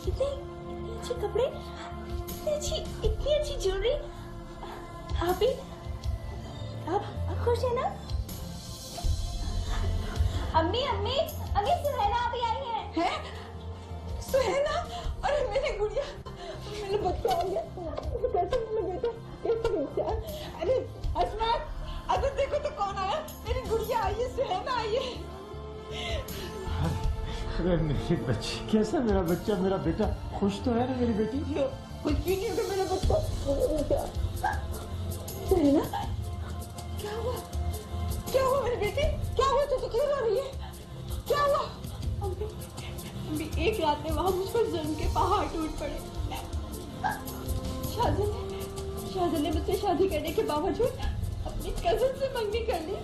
इतनी इतनी अच्छे कपड़े, इतनी अच्छी ज्वेलरी। आप भी आप खुश है ना? अम्मी अम्मी अम्मी सुहैना अभी आई है। सुहैना? अरे मेरी गुड़िया, मेरा बच्चा आ गया। कैसे मेरा बेटा, कैसे बच्चा? अरे अस्मात, अरे देखो तो कौन आया। मेरी गुड़िया आई है, सुहैना आई है। अरे मेरी बच्ची, कैसा मेरा बच्चा, मेरा बेटा खुश तो है ना मेरी बेटी? कुछ भी नहीं होगा मेरा बच्चा। सुहैना, क्या हुआ? क्या हुआ मेरी बेटी? क्या हुआ? तू क्यों रो रही है? क्या हुआ? अम्मी एक रात में वहां मुझ पर जुल्म के पहाड़ टूट पड़े। शाहजहां ने मुझसे शादी करने के बावजूद अपनी कजिन से मंगनी कर ली।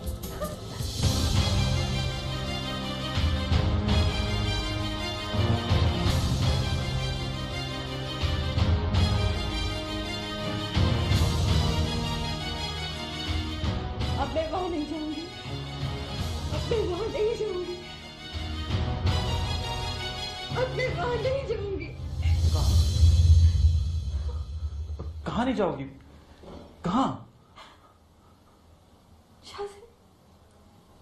अब मैं वहां नहीं जाऊंगी, अब मैं वहां नहीं जाऊंगी, अब मैं वहां नहीं जाऊंगी। कहाँ नहीं जाओगी? कहाँ? शाहजहां,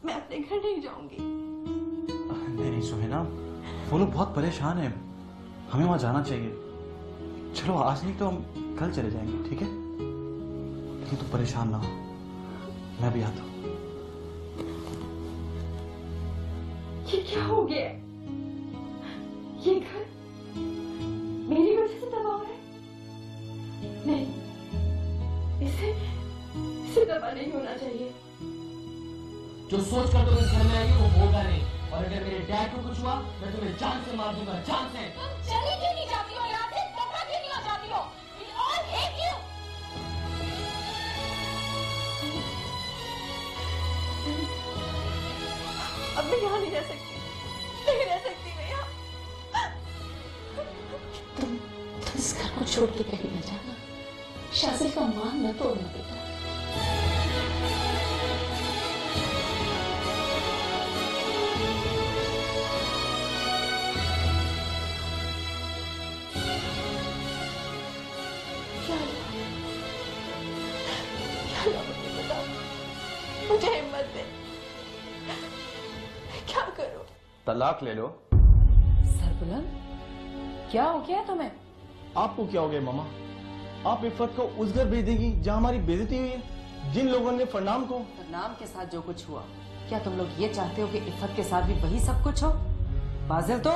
मैं अपने घर नहीं जाऊंगी। नहीं सुहैना, वो लोग बहुत परेशान हैं, हमें वहां जाना चाहिए। चलो आज नहीं तो हम कल चले जाएंगे, ठीक है? लेकिन तू परेशान ना हो, मैं भी आता हूँ। ये क्या हो गया? ये घर मेरी वजह से तबाह हो रहा है? नहीं, इसे तबाह नहीं होना चाहिए। जो सोच कर तुम इस घर में आई हो वो होगा नहीं, और अगर मेरे डैड को कुछ हुआ मैं तुम्हें जान से मार दूंगा, जान से। तुम चली क्यों नहीं जाती हो यहाँ से? दफा क्यों नहीं हो जाती हो? We all hate you. अब मैं यहाँ नहीं रह सकती, नहीं रह सकती मैं यहाँ। तुम इस घर को छोड़ के कहीं न जाना, शादी का मान न तोड़ना बेटा। मुझे हिम्मत दे, क्या करूं? तलाक ले लो। सरबुलंद, क्या हो गया तुम्हें? आपको क्या हो गया मामा? आप इफ़त को उस घर भेज देगी जहाँ हमारी बेइज्जती हुई है, जिन लोगों ने फरनाम को। फरनाम के साथ जो कुछ हुआ, क्या तुम लोग ये चाहते हो कि इफ़त के साथ भी वही सब कुछ हो? बाजिल तो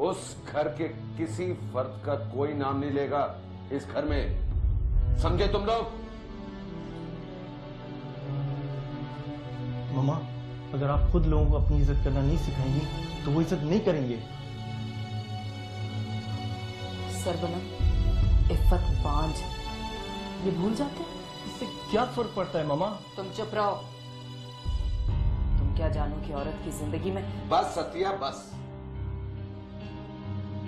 उस घर के किसी फर्द का कोई नाम नहीं लेगा इस घर में, समझे तुम लोग? मामा, अगर आप खुद लोगों को अपनी इज्जत करना नहीं सिखाएंगी तो वो इज्जत नहीं करेंगे। सरबुलंद, इफ़त बांझ, ये भूल जाते हैं? इससे क्या फर्क पड़ता है मामा? तुम चुप रहो। तुम क्या जानो कि औरत की जिंदगी में। बस सतिया बस।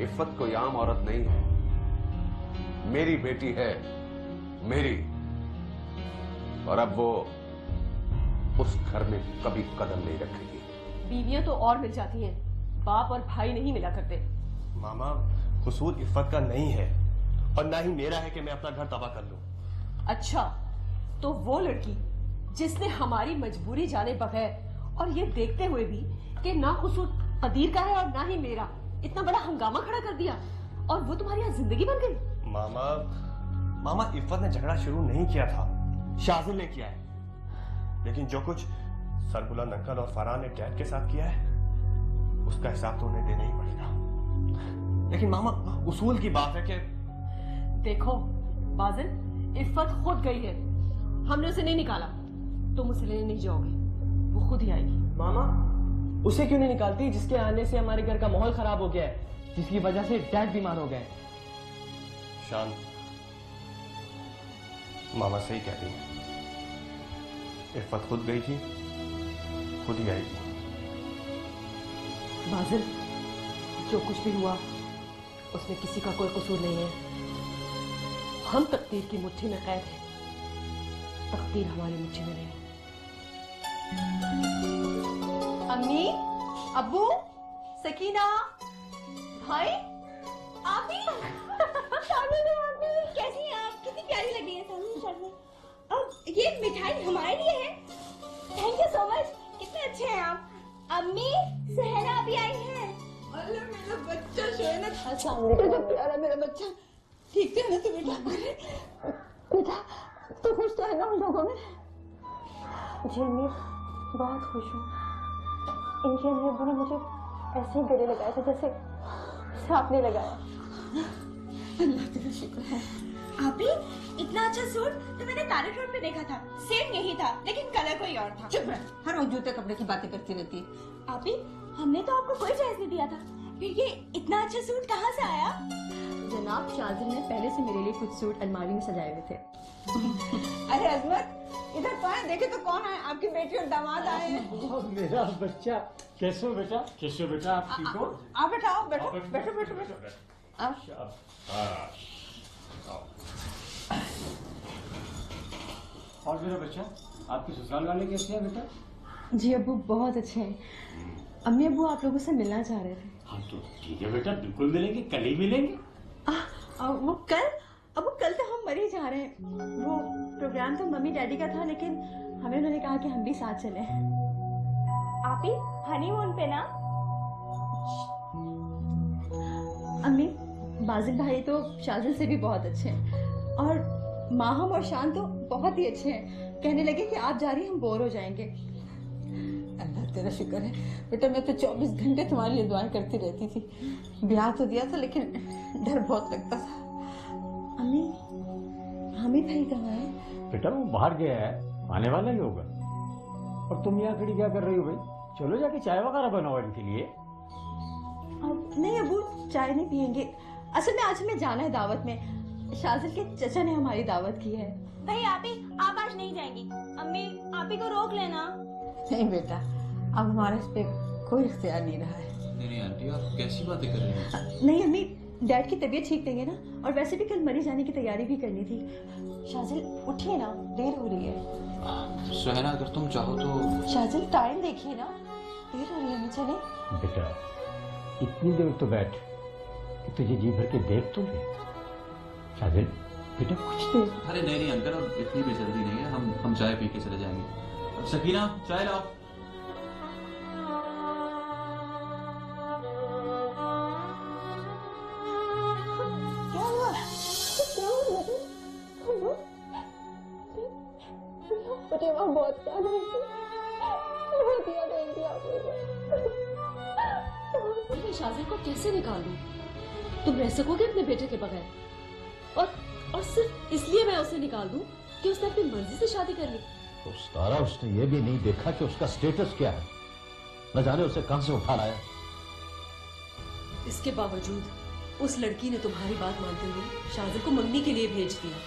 इफ़त कोई आम औरत नहीं है, मेरी बेटी है, मेरी। और अब वो उस घर में कभी कदम नहीं रखेगी। बीवियां तो और मिल जाती हैं, बाप और भाई नहीं मिला करते। मामा, कसूर इफ़त का नहीं है और ना ही मेरा है कि मैं अपना घर तबाह कर लूं। अच्छा, तो वो लड़की जिसने हमारी मजबूरी जाने बगैर और ये देखते हुए भी कि ना कसूर कदीर का है और ना ही मेरा, इतना बड़ा हंगामा खड़ा कर दिया और वो तुम्हारी यहाँ जिंदगी बन गई। मामा इफ़त ने झगड़ा शुरू नहीं किया था, शाजिल ने किया है। लेकिन जो कुछ सरबुलंद अंकल और फरहान ने डैड के साथ किया है उसका हिसाब तो उन्हें देना ही पड़ेगा। लेकिन मामा, उसूल की बात है कि देखो बाजिल, इफ़त खुद गई है, हमने उसे नहीं निकाला, तुम उसे लेने नहीं जाओगे, वो खुद ही आएगी। मामा, उसे क्यों नहीं निकालती जिसके आने से हमारे घर का माहौल खराब हो गया है, जिसकी वजह से डैड बीमार हो गए? शान, मामा सही कह रही है, इफ़त खुद गई थी, खुद ही आएगी। बाजिल, जो कुछ भी हुआ उसमें किसी का कोई कसूर नहीं है। हम तकदीर की मुट्ठी में कैद हैं, तकदीर हमारी मुट्ठी में नहीं। अम्मी, अब्बू, सकीना, भाई, आप कैसी हैं आप? कितनी प्यारी लग रही है सामने। अब ये मिठाई हमारे लिए है। Thank you so much. कितने अच्छे हैं आप। अम्मी, सुहेना अभी आई है। अरे मेरा बच्चा शोहना, कितना प्यारा मेरा बच्चा। ठीक है ना तू बेटा? बेटा तो खुश तो है ना उन लोगों में? जी अम्मी, बहुत खुश हूँ। इनके अम्मी अब्बू ने मुझे ऐसे ही गले लगाया था जैसे सांप ने लगाया। अल्लाह तेरा शुक्र है। आपी, इतना अच्छा सूट तो मैंने तारक रोड पे देखा था। सेम यही था, लेकिन कलर कोई और था। चुप रह, हर रोज जूते कपड़े की बातें करती रहती है। आपी, हमने तो आपको कोई चॉइस नहीं दिया था, फिर ये इतना अच्छा सूट कहाँ से आया? जनाब शाजिल ने पहले से मेरे लिए कुछ सूट अलमारी में सजाए हुए थे। अरे अजमत, इधर तो आए, देखे तो कौन है? आपकी बेटी और दामाद आए हैं। मेरा बच्चा। कैसे हो बेटा? कैसे हो बेटा? आप ठीक हो? आओ बेटा, आओ बैठो बैठो बैठो बैठो। आओ। और मेरा बच्चा, आपके ससुराल वाले कैसे हैं बेटा? जी अब्बू बहुत अच्छे हैं। अम्मी अब्बू आप लोगों से मिलना चाह रहे थे। हाँ तो ठीक है बेटा, बिल्कुल मिलेंगे, कल ही मिलेंगे। वो कल तो हम मर ही जा रहे हैं। वो प्रोग्राम तो मम्मी डैडी का था, लेकिन हमें उन्होंने कहा कि हम भी साथ चलें। आपी, हनीमून पे ना? अम्मी, बाजिल भाई तो शाजिल से भी बहुत अच्छे हैं, और माहम और शान तो बहुत ही अच्छे हैं। कहने लगे कि आप जा रही हम बोर हो जाएंगे। अल्लाह तेरा शुक्र है बेटा, मैं तो 24 घंटे तुम्हारे लिए दुआएं करती रहती थी। ब्याह तो दिया था, लेकिन डर बहुत लगता था। अम्मी, हमें भाई कहाँ है? बेटा वो बाहर गया है, आने वाला ही होगा। और तुम यहाँ खड़ी क्या कर रही हो भाई? चलो जाके चाय वगैरह बनाओ इनके लिए। अब नहीं अबू, चाय नहीं पियेंगे। असल में आज हमें जाना है दावत में। शाजिल के चचा ने हमारी दावत की है। भाई आपी, आप आज नहीं जाएंगी। अम्मी, आपी को रोक लेना। नहीं बेटा, अब हमारे इस पे कोई इख्तियार नहीं रहा है। नहीं आंटी, आप कैसी बातें कर रही हैं? नहीं अम्मी, डैड की तबीयत ठीक नहीं है ना, और वैसे भी कल मरी जाने की तैयारी भी करनी थी। शाजिल उठिए ना, देर हो रही है। सुहेना, अगर तुम चाहो तो। शाजिल टाइम देखिए ना, देर हो रही है, हमें चले। बेटा इतनी देर तो बैठ कि तुझे जी भर के देख तो ले। शाजिल बेटा कुछ देर। अरे नहीं अंकल, अब इतनी भी जल्दी नहीं है। हम चाय पी के चले जाएंगे। अब सकीना, चाय लाओ। क्या हुआ? मुझे वहाँ बहुत याद आई थी, बहुत याद आई थी आप लोगों। मैं शाजिल को कैसे निकाल दूं? तुम रह सकोगे अपने बेटे के बगैर? और सिर्फ इसलिए मैं उसे निकाल दूं कि उसने अपनी मर्जी से शादी कर ली। तो सारा उसने ये भी नहीं देखा कि उसका स्टेटस क्या है। न जाने उसे कहां से उठा लाया। इसके बावजूद उस लड़की ने तुम्हारी बात मानते हुए शाजिल को मंगनी के लिए भेज दिया।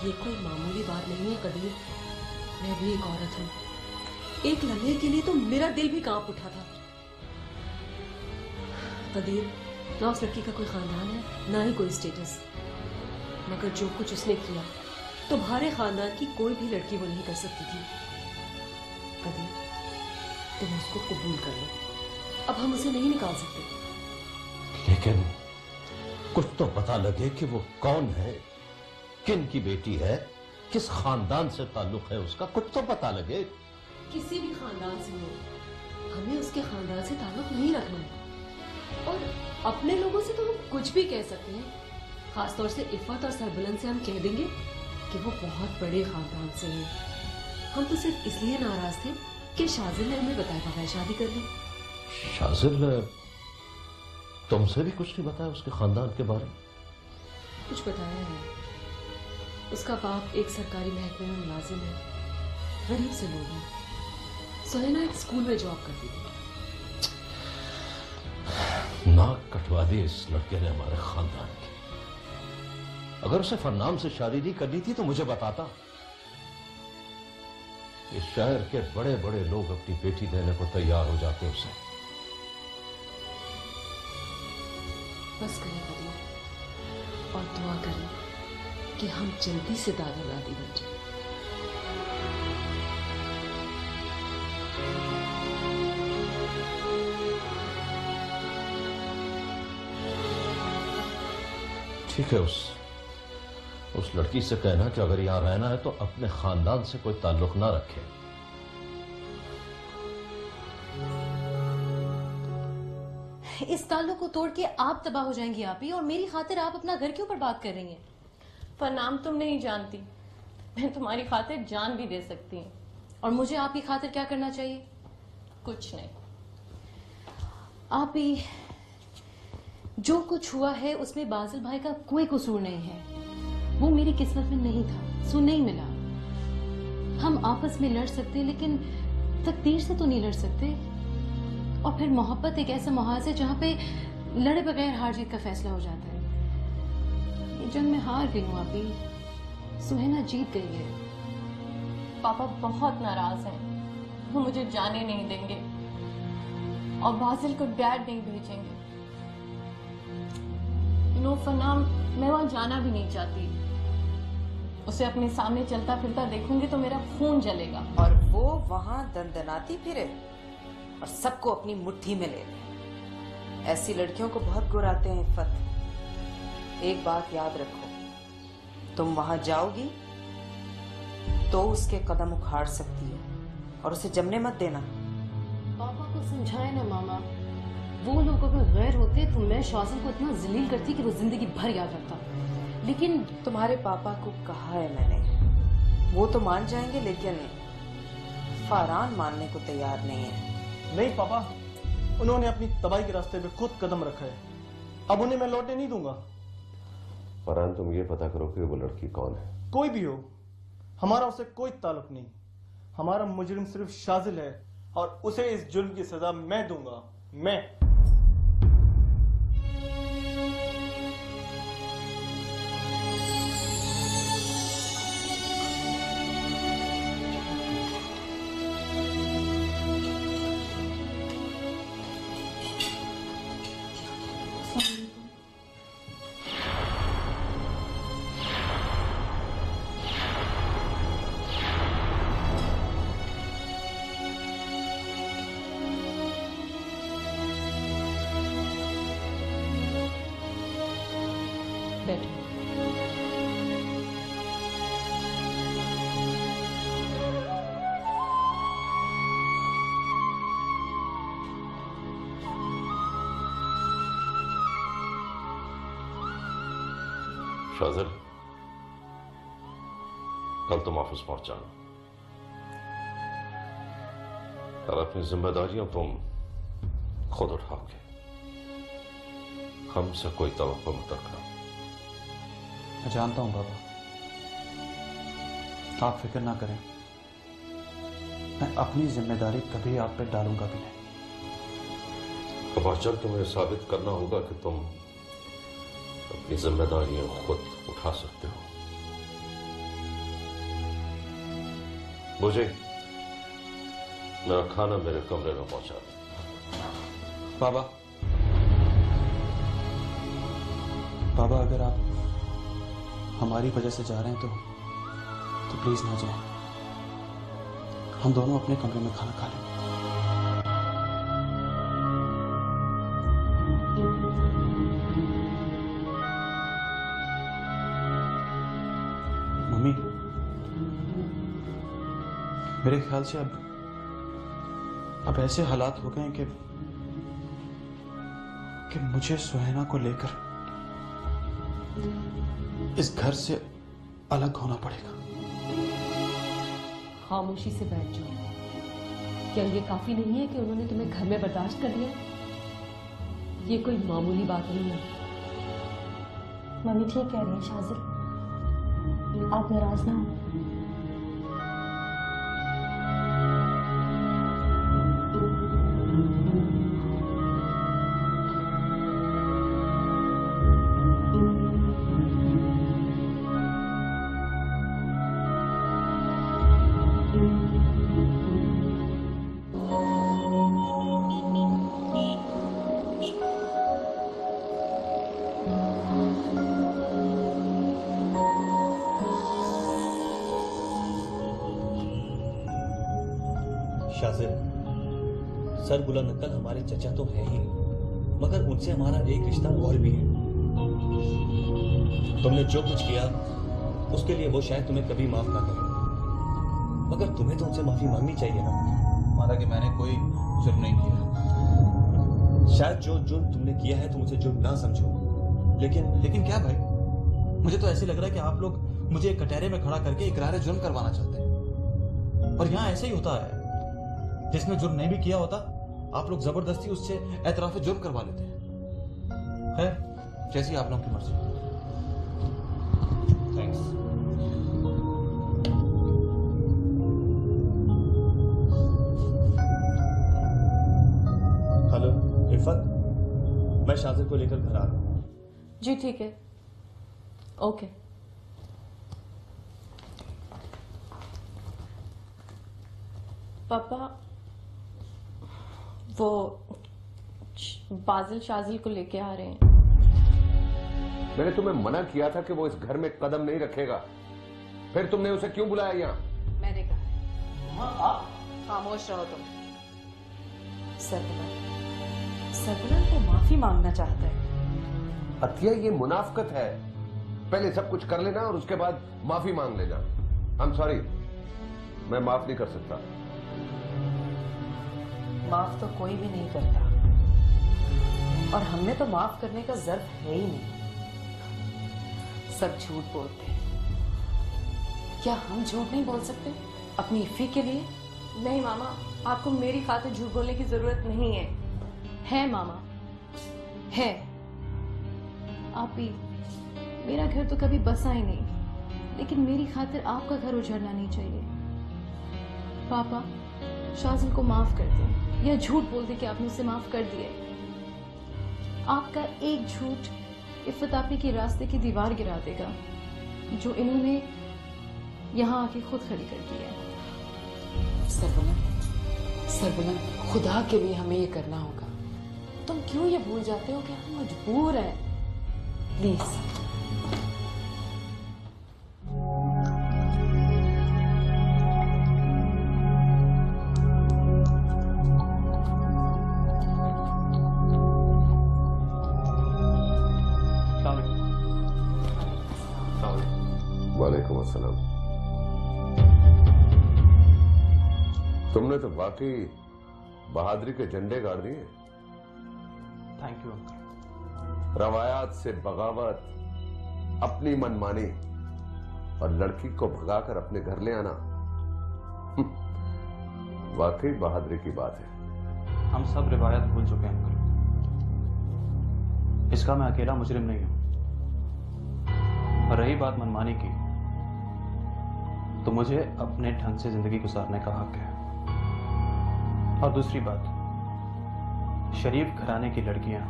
ये कोई मामूली बात नहीं है कदीर। मैं भी एक औरत हूँ। एक लम्हे के लिए तो मेरा दिल भी कांप उठा था। कदीर, ना उस लड़की का कोई खानदान है, ना ही कोई स्टेटस। मगर जो कुछ उसने किया, तुम्हारे खानदान की कोई भी लड़की वो नहीं कर सकती थी। कदीर, तुम उसको कबूल कर लो। अब हम उसे नहीं निकाल सकते। लेकिन कुछ तो पता लगे कि वो कौन है, किन की बेटी है, किस खानदान से ताल्लुक है उसका। कुछ तो पता लगे। किसी भी खानदान से हो, हमें उसके खानदान से ताल्लुक नहीं रखना है। और अपने लोगों से तो हम कुछ भी कह सकते हैं। खासतौर से इफ़त और सरबुलंद से हम कह देंगे कि वो बहुत बड़े खानदान से हैं। हम तो सिर्फ इसलिए नाराज थे कि शाजिल ने हमें बताया बगैर शादी कर ली। शाजिल ने तुमसे भी कुछ नहीं बताया उसके खानदान के बारे में? कुछ बताया है। उसका बाप एक सरकारी महकमे में मुलाजिम है, गरीब से लोग हैं। सुहेना एक स्कूल में जॉब करती थी। नाक कटवा दी इस लड़के ने हमारे खानदान की। अगर उसे फन्नाम से शादी नहीं करनी थी तो मुझे बताता। इस शहर के बड़े बड़े लोग अपनी बेटी देने को तैयार हो जाते उसे। बस करें कदीर, और दुआ करें कि हम जल्दी से दादा दादी बन जाए। ठीक है, उस लड़की से कहना कि अगर यहां रहना है तो अपने खानदान से कोई ताल्लुक ना रखे। इस ताल्लुक को तोड़ के आप तबाह हो जाएंगी आप ही, और मेरी खातिर आप अपना घर क्यों बर्बाद कर रही हैं? पर नाम तुम नहीं जानती, मैं तुम्हारी खातिर जान भी दे सकती हूँ। और मुझे आपकी खातिर क्या करना चाहिए? कुछ नहीं। आप ही, जो कुछ हुआ है उसमें बाजिल भाई का कोई कसूर नहीं है। वो मेरी किस्मत में नहीं था, सो नहीं मिला। हम आपस में लड़ सकते लेकिन तकदीर से तो नहीं लड़ सकते। और फिर मोहब्बत एक ऐसा मुहाज है जहां पे लड़े बगैर हार जीत का फैसला हो जाता है। ये जंग में हार गई हूं आप ही, सुहेना जीत गई है। पापा बहुत नाराज हैं, वो मुझे जाने नहीं देंगे और बाजिल को डैड नहीं भेजेंगे। फनाम, मैं वहां जाना भी नहीं चाहती। उसे अपने सामने चलता फिरता देखूंगी तो मेरा खून जलेगा। और वो वहां दंदनाती फिरे और सबको अपनी मुट्ठी में ले ले। ऐसी लड़कियों को बहुत गुर आते हैं इफ़्फ़त। एक बात याद रखो, तुम वहां जाओगी तो उसके कदम उखाड़ सकती हो और उसे जमने मत देना। पापा को समझाए ना मामा। वो लोग अगर गैर होते तो मैं शाज़िल को इतना जलील करती कि वो जिंदगी भर याद रखता। लेकिन तुम्हारे पापा को कहा है मैंने, वो तो मान जाएंगे लेकिन फरहान मानने को तैयार नहीं है। नहीं पापा, उन्होंने अपनी तबाही के रास्ते पे खुद कदम रखा है, अब उन्हें मैं लौटने नहीं दूंगा। फरहान, तुम ये पता करो कि वो लड़की कौन है। कोई भी हो, हमारा उससे कोई ताल्लुक नहीं। हमारा मुजरिम सिर्फ शाज़िल है और उसे इस जुर्म की सजा मैं दूंगा। मैं। शाज़िल, कल तुम ऑफिस पहुंच जाना और अपनी जिम्मेदारियां तुम खुद उठाओगे। हमसे कोई तवक्को मत रखना। मैं जानता हूं बाबा, आप फिक्र ना करें। मैं अपनी जिम्मेदारी कभी आप पे डालूंगा भी नहीं। अब चल तुम्हें साबित करना होगा कि तुम अपनी जिम्मेदारियां खुद उठा सकते हो। मुझे मेरा खाना मेरे कमरे में पहुंचा दो। बाबा, बाबा अगर आप हमारी वजह से जा रहे हैं तो प्लीज ना जाएं। हम दोनों अपने कमरे में खाना खा लेंगे। मम्मी, मेरे ख्याल से अब ऐसे हालात हो गए हैं कि मुझे सुहेना को लेकर इस घर से अलग होना पड़ेगा। खामोशी से बैठ जाओ। क्या ये काफी नहीं है कि उन्होंने तुम्हें घर में बर्दाश्त कर लिया? ये कोई मामूली बात नहीं है। मम्मी ठीक कह रही है शाज़िल, आप नाराज ना हो। शाज़िल, सर बुलंद अंकल हमारे चचा तो है ही, मगर उनसे हमारा एक रिश्ता और भी है। तुमने जो कुछ किया उसके लिए वो शायद तुम्हें कभी माफ ना करे, मगर तुम्हें तो उनसे माफी मांगनी चाहिए ना। माना कि मैंने कोई जुर्म नहीं किया। शायद जो जुर्म तुमने किया है तुम उसे जुर्म ना समझो, लेकिन क्या भाई, मुझे तो ऐसे लग रहा है कि आप लोग मुझे एक कटहरे में खड़ा करके इकरार जुर्म करवाना चाहते हैं। और यहाँ ऐसे ही होता है, जिसने जुर्म नहीं भी किया होता आप लोग जबरदस्ती उससे एतराफ जुर्म करवा लेते हैं। खैर, जैसी आप लोगों की मर्जी। थैंक्स। हेलो इफ़त, मैं शाजिर को लेकर घर आ रहा हूँ। जी ठीक है, ओके। पापा, वो बाजिल शाजिल को लेके आ रहे हैं। मैंने तुम्हें मना किया था कि वो इस घर में कदम नहीं रखेगा, फिर तुमने उसे क्यों बुलाया यहाँ? मैंने कहा खामोश रहो तुम। सरगुना को माफी मांगना चाहता है। अतिया, ये मुनाफकत है। पहले सब कुछ कर लेना और उसके बाद माफी मांग लेना। आई एम सॉरी, मैं माफ नहीं कर सकता। माफ तो कोई भी नहीं करता, और हमें तो माफ करने का जर्फ है ही नहीं। सब झूठ बोलते हैं। क्या हम झूठ नहीं बोल सकते अपनी इफ़ी के लिए? नहीं मामा, आपको मेरी खातिर झूठ बोलने की जरूरत नहीं है। है मामा, है। आप ही, मेरा घर तो कभी बसा ही नहीं, लेकिन मेरी खातिर आपका घर उजड़ना नहीं चाहिए। पापा, शाजिल को माफ कर दें, या झूठ बोल दे कि आपने उसे माफ कर दिए। आपका एक झूठ इफ़त आपी के रास्ते की दीवार गिरा देगा, जो इन्होंने यहाँ आके खुद खड़ी कर दी है। सरगुना, खुदा के लिए हमें ये करना होगा। तुम क्यों ये भूल जाते हो कि हम मजबूर हैं? प्लीज। वालेकुम अस्सलाम। तुमने तो वाकई बहादुरी के झंडे गाड़ दिए। Thank you uncle. रवायात से बगावत, अपनी मनमानी और लड़की को भगाकर अपने घर ले आना, वाकई बहादुरी की बात है। हम सब रिवायत भूल चुके हैं अंकल। इसका मैं अकेला मुजरिम नहीं हूं। और रही बात मनमानी की, तो मुझे अपने ढंग से जिंदगी गुजारने का हक है। और दूसरी बात, शरीफ घराने की लड़कियां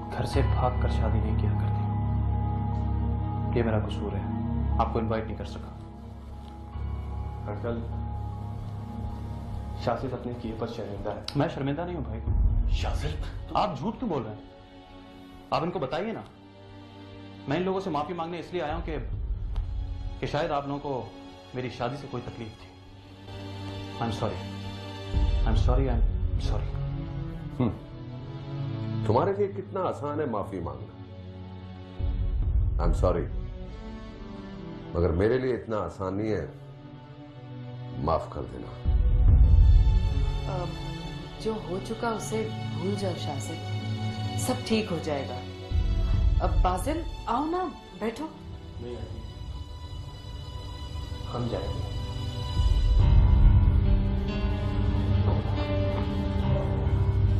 घर से भाग कर शादी नहीं किया करती। ये मेरा कसूर है, आपको इनवाइट नहीं कर सका। अंकल, शाजिल अपने किए पर शर्मिंदा है। मैं शर्मिंदा नहीं हूं भाई। शाजिल, आप झूठ क्यों बोल रहे हैं? आप इनको बताइए ना। मैं इन लोगों से माफी मांगने इसलिए आया हूं कि शायद आप लोगों को मेरी शादी से कोई तकलीफ थी। I am sorry, I am sorry, I am sorry. तुम्हारे लिए कितना आसान है माफी मांगना। आई एम सॉरी, मगर मेरे लिए इतना आसान नहीं है माफ कर देना। जो हो चुका उसे भूल जाओ शाजिल, सब ठीक हो जाएगा। अब बाजिल, आओ ना, बैठो। नहीं आंटी, हम जाएंगे।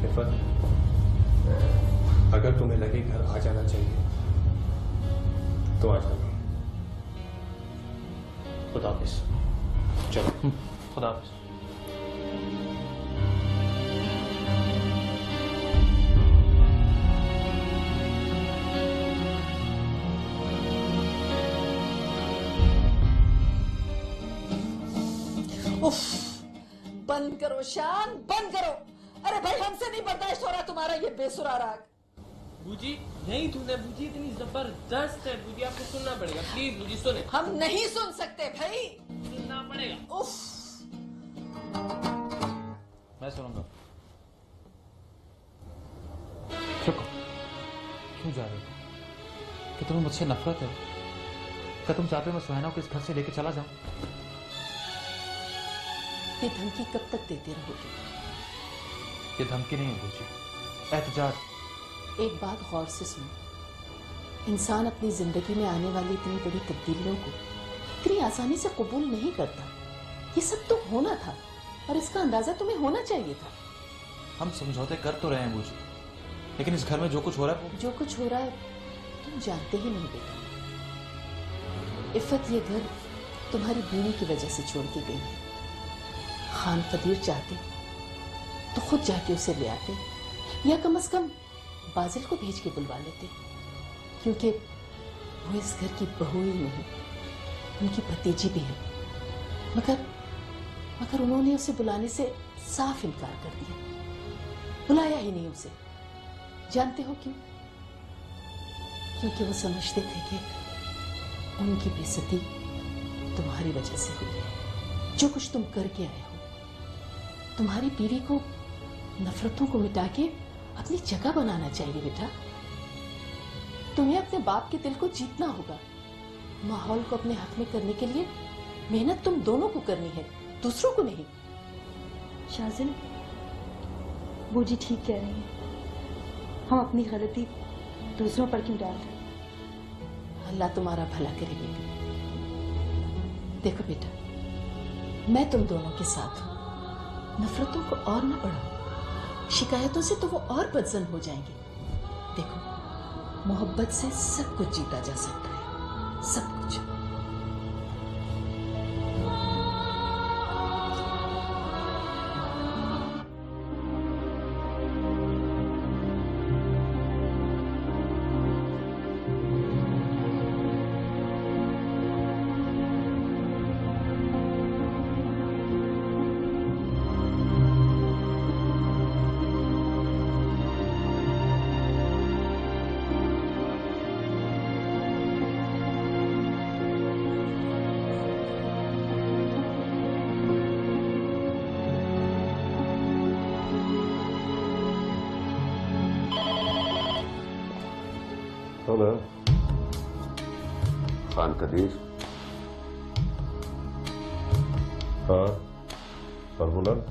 इफ़त, अगर तुम्हें लगे घर आ जाना चाहिए तो आ जाओ। खुदा हाफिज। चलो। खुदा हाफिज। उफ, बंद करो शान, बंद करो। अरे भाई, हमसे नहीं बर्दाश्त हो रहा तुम्हारा ये बेसुरा राग। बूजी, नहीं तूने बूजी, इतनी जबरदस्त है बूजी, आपको सुनना पड़ेगा। प्लीज बूजी सुने। हम नहीं सुन सकते भाई, सुनना पड़ेगा। उफ। मैं सुनूंगा। चुप। क्यों जा रही हो? कि तुम्हें मुझसे नफरत है? क्या तुम चाहते हो मैं सुहाना को इस घर से लेके चला जाऊं? ये धमकी कब तक देते रहोगे? ये धमकी नहीं है बूजी, एहतजाज। एक बात गौर से सुनो, इंसान अपनी जिंदगी में आने वाली इतनी बड़ी तब्दीलियों को इतनी आसानी से कबूल नहीं करता। ये सब तो होना था और इसका अंदाजा तुम्हें होना चाहिए था। हम समझौते कर तो रहे हैं बूजी, लेकिन इस घर में जो कुछ हो रहा है जो कुछ हो रहा है तुम जानते ही नहीं बेटा। इफ़्फ़त ये घर तुम्हारी बीवी की वजह से छोड़ के गई है। खान कदीर चाहते तो खुद जाके उसे ले आते, या कम से कम बाजिल को भेज के बुलवा लेते, क्योंकि वो इस घर की बहू ही नहीं, उनकी भतीजी भी है। मगर उन्होंने उसे बुलाने से साफ इनकार कर दिया, बुलाया ही नहीं उसे। जानते हो क्यों? क्योंकि वो समझते थे कि उनकी बेइज्जती तुम्हारी वजह से हुई है। जो कुछ तुम करके आए हो, तुम्हारी बीवी को नफरतों को मिटा के अपनी जगह बनाना चाहिए बेटा। तुम्हें अपने बाप के दिल को जीतना होगा। माहौल को अपने हक में करने के लिए मेहनत तुम दोनों को करनी है, दूसरों को नहीं। शाजिल, बूजी ठीक कह रही है, हम अपनी गलती दूसरों पर क्यों डाल रहे? अल्लाह तुम्हारा भला करे बेटी। देखो बेटा, मैं तुम दोनों के साथ हूं। नफरतों को और न बढ़ाओ, शिकायतों से तो वो और बदजन हो जाएंगे। देखो, मोहब्बत से सब कुछ जीता जा सकता है, सब कुछ। हेलो, खान कदीर। हाँ, बुलंद।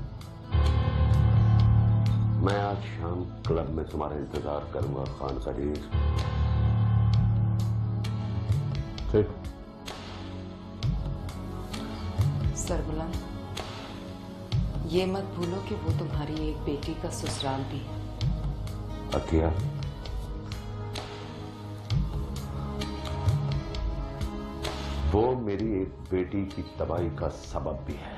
मैं आज शाम क्लब में तुम्हारा इंतजार करूंगा खान कदीर। ठीक। सरबुलंद, ये मत भूलो कि वो तुम्हारी एक बेटी का ससुराल भी है। अतिया, वो मेरी एक बेटी की तबाही का सबब भी है।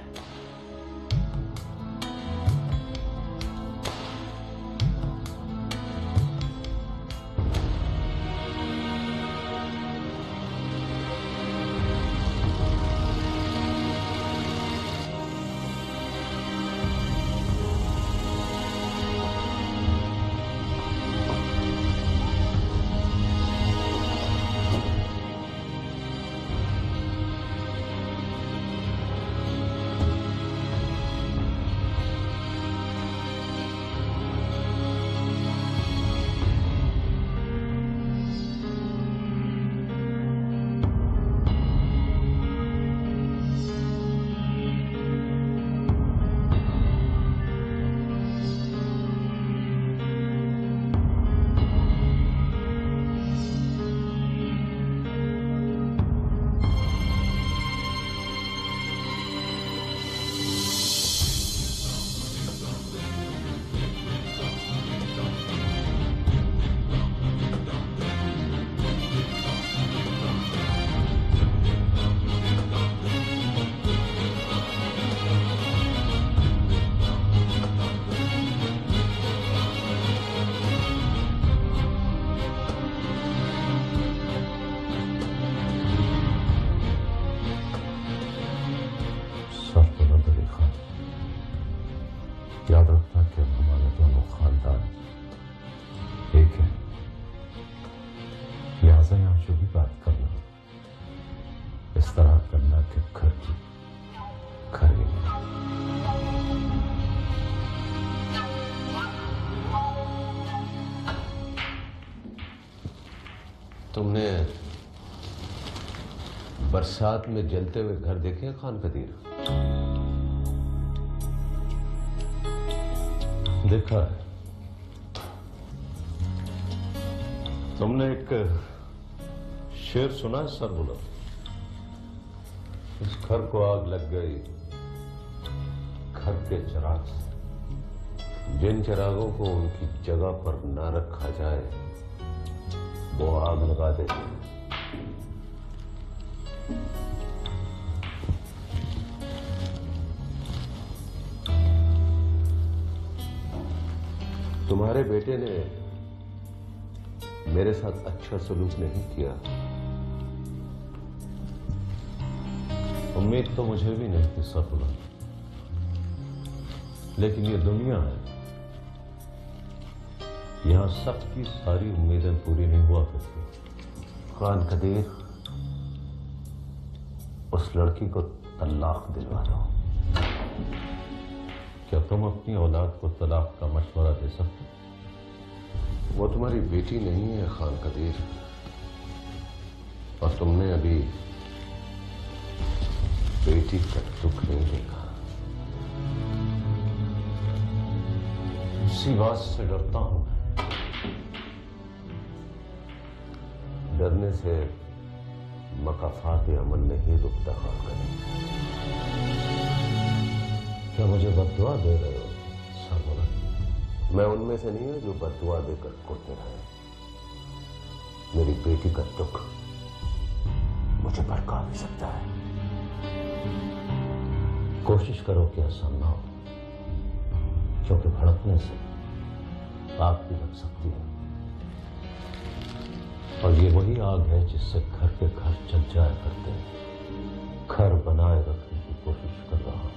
तुमने बरसात में जलते हुए घर देखे हैं खान कदीर? देखा है। तुमने एक शेर सुना है सरबुलंद? इस घर को आग लग गई घर के चिराग से। जिन चिरागों को उनकी जगह पर न रखा जाए वो आग लगा देते हैं। तुम्हारे बेटे ने मेरे साथ अच्छा सलूक नहीं किया। उम्मीद तो मुझे भी नहीं थी सरबुलंद, लेकिन ये दुनिया है, यहां सबकी सारी उम्मीदें पूरी नहीं हुआ करती। खान कदीर, उस लड़की को तलाक दिलवा दो। क्या तुम अपनी औलाद को तलाक का मशवरा दे सकते? वो तुम्हारी बेटी नहीं है खान कदीर, और तुमने अभी बेटी का दुख नहीं देखा। इसी बात से डरता हूं। डरने से मकाफात अमल नहीं रुकता खान कदीर। क्या मुझे बद्दुआ दे रहे हो सरबुलंद? मैं उनमें से नहीं हूं जो बद्दुआ देकर कुर्ते रहे। मेरी बेटी का दुख मुझे भड़का भी सकता है। कोशिश करो कि ऐसा ना हो, क्योंकि भड़कने से आग भी लग सकती है, और ये वही आग है जिससे घर के घर जल जाया करते हैं। घर बनाए रखने की कोशिश कर रहा हूं।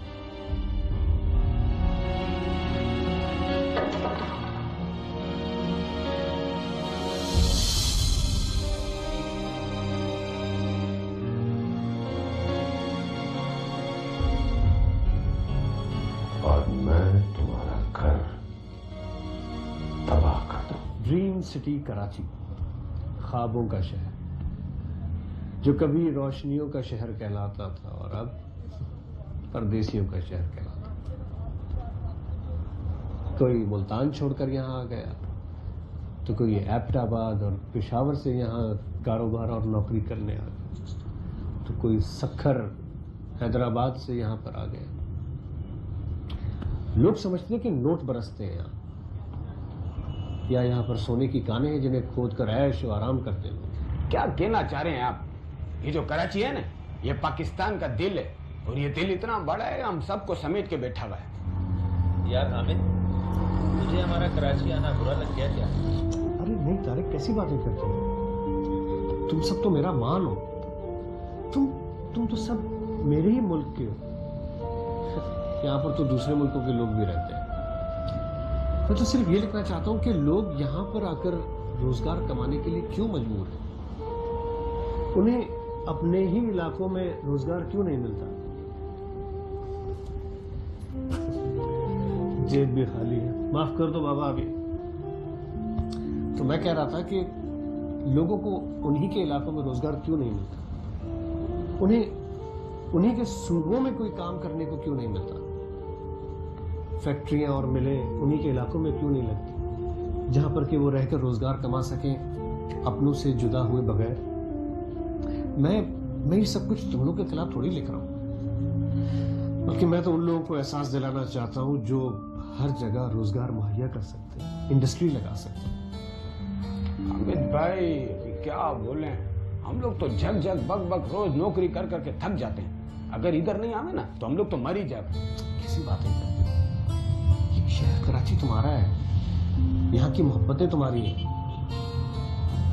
और मैं तुम्हारा घर तबाह कर दूं। ड्रीम सिटी कराची, ख्वाबों का शहर, जो कभी रोशनियों का शहर कहलाता था और अब परदेसियों का शहर कहलाता। कोई मुल्तान छोड़कर यहाँ आ गया, तो कोई एबटाबाद और पेशावर से यहाँ कारोबार और नौकरी करने आ गया, तो कोई सखर हैदराबाद से यहाँ पर आ गया। लोग समझते हैं कि नोट बरसते हैं यहाँ, या यहाँ पर सोने की कानें हैं जिन्हें खोद कर ऐश और आराम करते हैं। क्या कहना चाह रहे हैं आप? ये जो कराची है ना, ये पाकिस्तान का दिल है, और ये दिल इतना बड़ा है हम सबको समेट के बैठा हुआ है। यार हामिद, तुझे हमारा कराची आना बुरा लग गया क्या? अरे नहीं तारिक, कैसी बातें करते हो? तुम सब तो मेरा मान हो। तुम तो सब मेरे ही मुल्क के हो। यहाँ पर तो दूसरे मुल्कों के लोग भी रहते हैं। मैं तो सिर्फ ये लिखना चाहता हूँ कि लोग यहाँ पर आकर रोजगार कमाने के लिए क्यों मजबूर हैं? उन्हें अपने ही इलाकों में रोजगार क्यों नहीं मिलता? जेब भी खाली है, माफ कर दो बाबा। अभी तो मैं कह रहा था कि लोगों को उन्हीं के इलाकों में रोजगार क्यों नहीं मिलता? उन्हीं के सूबों में कोई काम करने को क्यों नहीं मिलता? फैक्ट्रियां और मिलें उन्हीं के इलाकों में क्यों नहीं लगती, जहां पर कि वो रहकर रोजगार कमा सकें अपनों से जुदा हुए बगैर? मैं ये सब कुछ तुम लोग के खिलाफ थोड़ी लिख रहा हूं, बल्कि मैं तो उन लोगों को एहसास दिलाना चाहता हूं जो हर जगह रोजगार मुहैया कर सकते हैं, इंडस्ट्री लगा सकते हैं। अमित भाई क्या बोले, हम लोग तो जग जग बग बग रोज नौकरी कर करके थक जाते हैं। अगर इधर नहीं आवे ना तो हम लोग तो मर ही जाए। किसी बातें करते हो? ये शहर कराची तुम्हारा है, यहाँ की मोहब्बतें तुम्हारी हैं।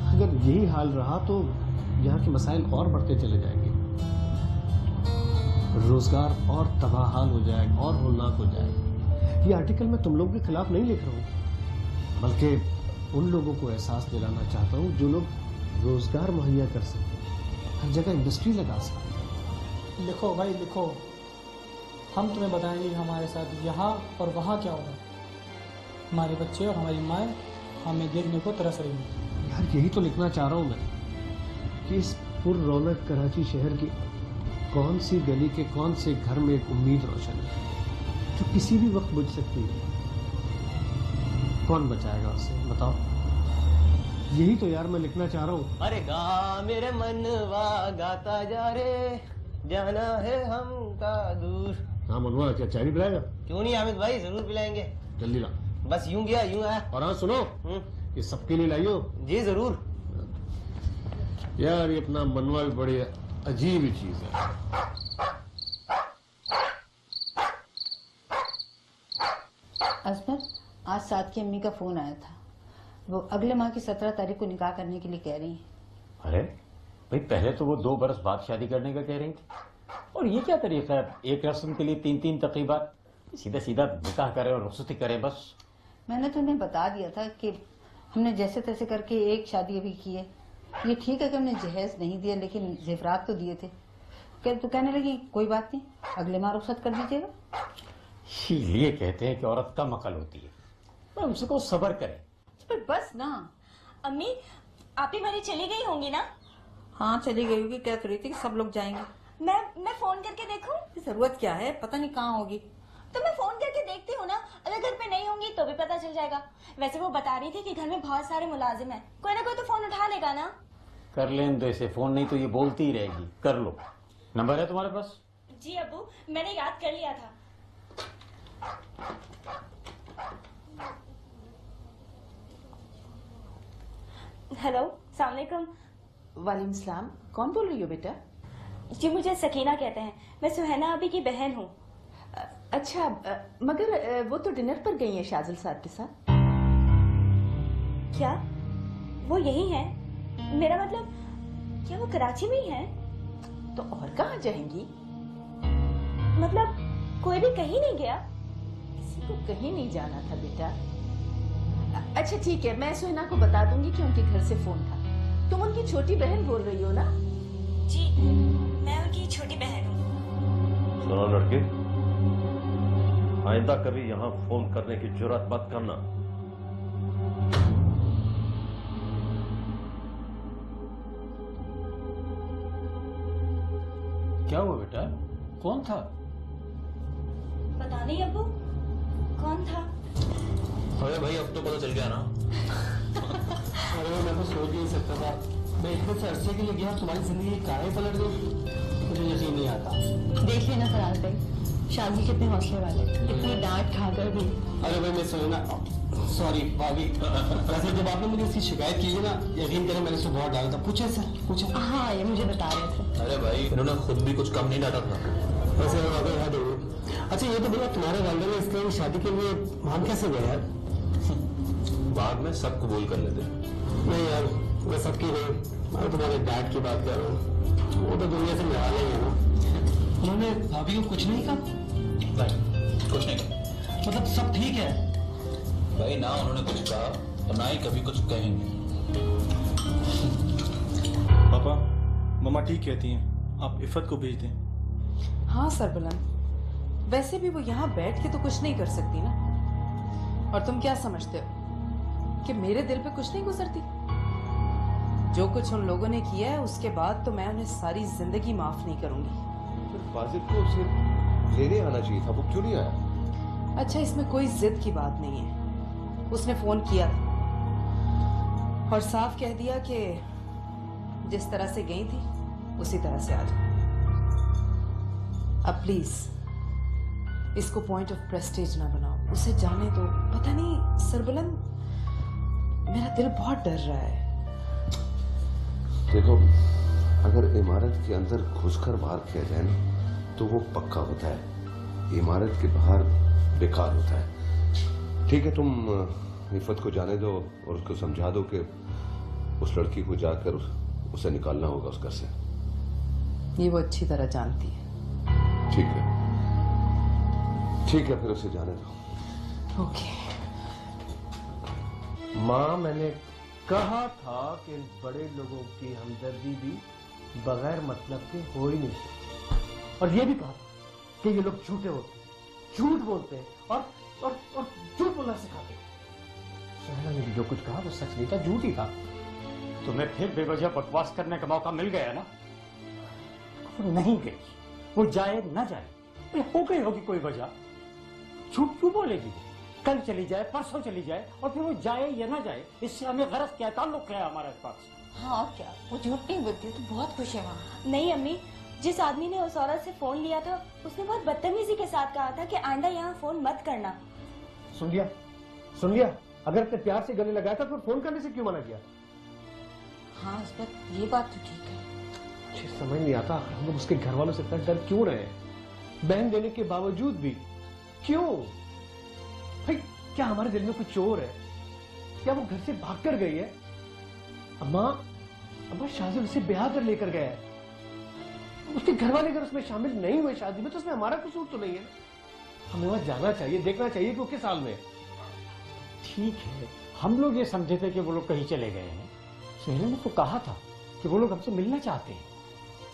अगर यही हाल रहा तो यहाँ के मसाइल और बढ़ते चले जाएंगे, रोजगार और तबाहाल हो जाएगा और होलनाक हो जाएगा। ये आर्टिकल मैं तुम लोगों के खिलाफ नहीं लिख रहा हूँ, बल्कि उन लोगों को एहसास दिलाना चाहता हूँ जो लोग रोजगार मुहैया कर सकते, हर जगह इंडस्ट्री लगा सकते। लिखो भाई लिखो, हम तुम्हें बताएंगे हमारे साथ यहाँ और वहाँ क्या होगा। हमारे बच्चे और हमारी माएँ हमें देखने को तरस रही हैं। यार यही तो लिखना चाह रहा हूँ मैं। कि इस पुर रौनक कराची शहर की कौन सी गली के कौन से घर में एक उम्मीद रोशन है जो किसी भी वक्त बुझ सकती है। कौन बचाएगा उसे, बताओ। यही तो यार मैं लिखना चाह रहा हूँ। अरे गा मेरे मनवा गाता जा रे, जाना है हमका दूर। हाँ मनवा, क्या चाय नहीं पिलाएगा? क्यों नहीं हामिद भाई, जरूर पिलाएंगे। जल्दी ला। बस यूं गया यूं आया। और हाँ सुनो, ये सबके लिए लाइयो। जी जरूर। यार ये अपना मनवा भी बड़ी अजीब ही चीज है। असमत, आज साद की अम्मी का फोन आया था। वो अगले माह की 17 तारीख को निकाह करने के लिए कह रही हैं। अरे भाई, पहले तो वो 2 बरस बाद शादी करने का कह रही थी, और ये क्या तरीका है? एक रस्म के लिए 3-3 तकरीबात। सीधा सीधा निकाह करें और रुखसती करें बस। मैंने तो उन्हें बता दिया था कि हमने जैसे तैसे करके एक शादी अभी की है। ये ठीक है कि हमने जहेज नहीं दिया, लेकिन जेवरात तो दिए थे। तो कहने लगी कोई बात नहीं, अगले माह रुखसत कर दीजिएगा। इसीलिए कहते हैं कि औरत कम अकल होती है, पर उसको सब्र करे। पर बस ना। अम्मी, आप ही मेरी चली गई होंगी ना? हाँ चली गई होगी, कह रही थी कि सब लोग जाएंगे। मैं फोन करके देखूं? जरूरत क्या है, पता नहीं कहाँ होगी। तो मैं फोन करके देखती हूँ ना, अगर घर पे नहीं होंगी तो भी पता चल जाएगा। वैसे वो बता रही थी कि घर में बहुत सारे मुलाजिम हैं, कोई ना कोई तो फोन उठा लेगा ना। कर लें दो इसे फोन, नहीं तो ये बोलती ही रहेगी। कर लो। नंबर है तुम्हारे पास? जी अब्बू, मैंने याद कर लिया था। हेलो, अस्सलाम वालेकुम। वालेकुम सलाम। कौन बोल रही हो बेटा? जी मुझे सकीना कहते हैं, मैं सुहैना अभी की बहन हूँ। अच्छा, मगर वो तो डिनर पर गई है शाजिल साहब के साथ। क्या वो यही है? मेरा मतलब, क्या वो कराची में ही है? तो और कहाँ जाएंगी? मतलब कोई भी कहीं नहीं गया? किसी को कहीं नहीं जाना था बेटा। अच्छा ठीक है, मैं सुहना को बता दूंगी कि उनके घर से फोन था। तुम उनकी छोटी बहन बोल रही हो ना? जी, मैं उनकी छोटी बहन हूँ। सुनो लड़के, आइंदा कभी यहाँ फोन करने की जुर्रत मत करना। क्या हुआ बेटा, कौन था? पता नहीं अब्बू, कौन था? अरे भाई अब तो पता चल गया ना। अरे मैं तो सोच नहीं सकता था, मैं इतने से अरसे के लिए गया, तुम्हारी जिंदगी काहे पलट गई, मुझे यकीन नहीं आता। देखिए ना फराज भाई, शादी कितने हौसले वाले, इतनी डांट खाकर भी। अरे भाई मैं सुना, सॉरी भाभी। वैसे जब आपने मुझे इसकी शिकायत की थी ना, यकीन करें मैंने उसे बहुत डाला था। पूछे सर, पूछे। हाँ ये मुझे बता रहे थे। अरे भाई इन्होंने खुद भी कुछ कम नहीं डांटा था। वैसे अच्छा ये तो भैया, तुम्हारे वाले ने इसके शादी के लिए वहां कैसे गए यार? बाद में सब कबूल कर लेते। नहीं यार, मैं सबकी नहीं, मैं तुम्हारे डैड की बात कर रहा हूँ। वो तो दुनिया से मिला लेंगे ना। उन्होंने भाभी को कुछ नहीं कहा? नहीं, कुछ नहीं कहा। मतलब सब ठीक है? भाई ना उन्होंने कुछ कहा और ना ही कभी कुछ कहेंगे। पापा, मम्मा ठीक कहती हैं, आप इफ़त को भेज दें। हाँ सरबुलंद, वैसे भी वो यहाँ बैठ के तो कुछ नहीं कर सकती ना। और तुम क्या समझते हो कि मेरे दिल पे कुछ नहीं गुजरती? जो कुछ उन लोगों ने किया है उसके बाद तो मैं उन्हें सारी जिंदगी माफ नहीं करूंगी। फिर फाजिल को उसे लेने आना चाहिए था, वो क्यों नहीं आया? अच्छा इसमें कोई जिद की बात नहीं है, उसने फोन किया था और साफ कह दिया कि जिस तरह से गई थी उसी तरह से आ जाओ। अब प्लीज इसको पॉइंट ऑफ प्रेस्टीज ना बनाओ, उसे जाने दो। पता नहीं सरबुलंद, मेरा दिल बहुत डर रहा है। देखो, अगर इमारत के अंदर घुसकर बाहर किया जाए ना तो वो पक्का होता है, इमारत के बाहर बेकार होता है। ठीक है, तुम इफ़त को जाने दो और उसको समझा दो कि उस लड़की को जाकर उसे निकालना होगा उस घर से। ये वो अच्छी तरह जानती है। ठीक है, ठीक है, फिर उसे जाने दो। ओके। माँ, मैंने कहा था कि इन बड़े लोगों की हमदर्दी भी बगैर मतलब के हो ही नहीं सकती। और ये भी कहा था कि ये लोग झूठे होते हैं, झूठ बोलते हैं और झूठ बोलना सिखाते हैं। सुहैना ने जो कुछ कहा वो सच नहीं था, झूठ ही था। तुम्हें फिर बेवजह बकवास करने का मौका मिल गया ना। वो नहीं गई, वो जाए ना जाए, हो गई होगी कोई वजह। झूठ क्यों बोलेगी वो? कल चली जाए, परसों चली जाए, और फिर वो जाए या ना जाए, इससे हमें गरज क्या है, ताल्लुक क्या है हमारे पास? हाँ और क्या, वो झूठ नहीं बोलती, तो बहुत खुश है वहाँ। नहीं अम्मी, जिस आदमी ने उस औरत से फोन लिया था उसने बहुत बदतमीजी के साथ कहा था कि आंडा यहाँ फोन मत करना। सुन लिया, अगर अपने प्यार से गले लगाया था तो फोन करने से क्यों मना किया? हाँ इस बात, ये बात तो ठीक है। मुझे समझ नहीं आता हम लोग उसके घर वालों से इतना डर क्यों रहे? बहन देने के बावजूद भी क्यों? भाई क्या हमारे दिल में कोई चोर है? क्या वो घर से भाग कर गई है? अम्मा शाजिल उसे ब्याह कर लेकर गया है। उसके घर वाले अगर उसमें शामिल नहीं हुए शादी में तो उसमें हमारा कसूर तो नहीं है। हमें वहां जाना चाहिए, देखना चाहिए कि वो किस हाल में। ठीक है, हम लोग ये समझे थे कि वो लोग कहीं चले गए हैं। सुहेना ने तो कहा था कि वो लोग हमसे मिलना चाहते हैं।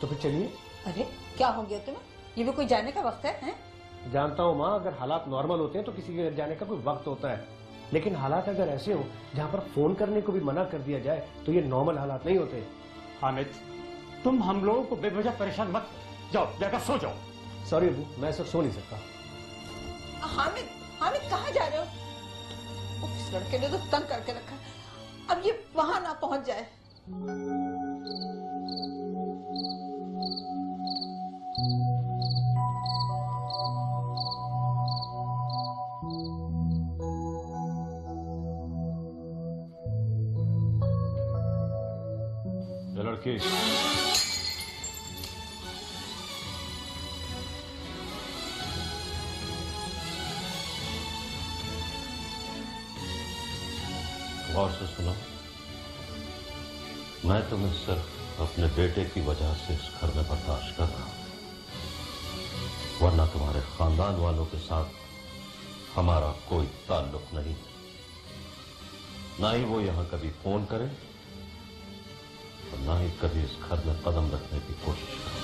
तो फिर चलिए। अरे क्या हो गया तुम्हें? ये भी कोई जाने का वक्त है? जानता हूँ माँ, अगर हालात नॉर्मल होते हैं तो किसी के घर जाने का कोई वक्त होता है, लेकिन हालात अगर ऐसे हो जहाँ पर फोन करने को भी मना कर दिया जाए तो ये नॉर्मल हालात नहीं होते। हामिद, तुम हम लोगों को बेवजह परेशान मत, जाओ जाकर सो जाओ। सॉरी अबू, मैं ऐसा सो नहीं सकता। हामिद कहाँ जा रहे हो? इस लड़के ने तो तंग करके रखा, अब ये वहां ना पहुंच जाए। लड़की गौर से सुनो, मैं तुम्हें सिर्फ अपने बेटे की वजह से इस घर में बर्दाश्त कर रहा हूं, वरना तुम्हारे खानदान वालों के साथ हमारा कोई ताल्लुक नहीं है। ना ही वो यहां कभी फोन करें और ना ही कभी इस घर में कदम रखने की कोशिश करें।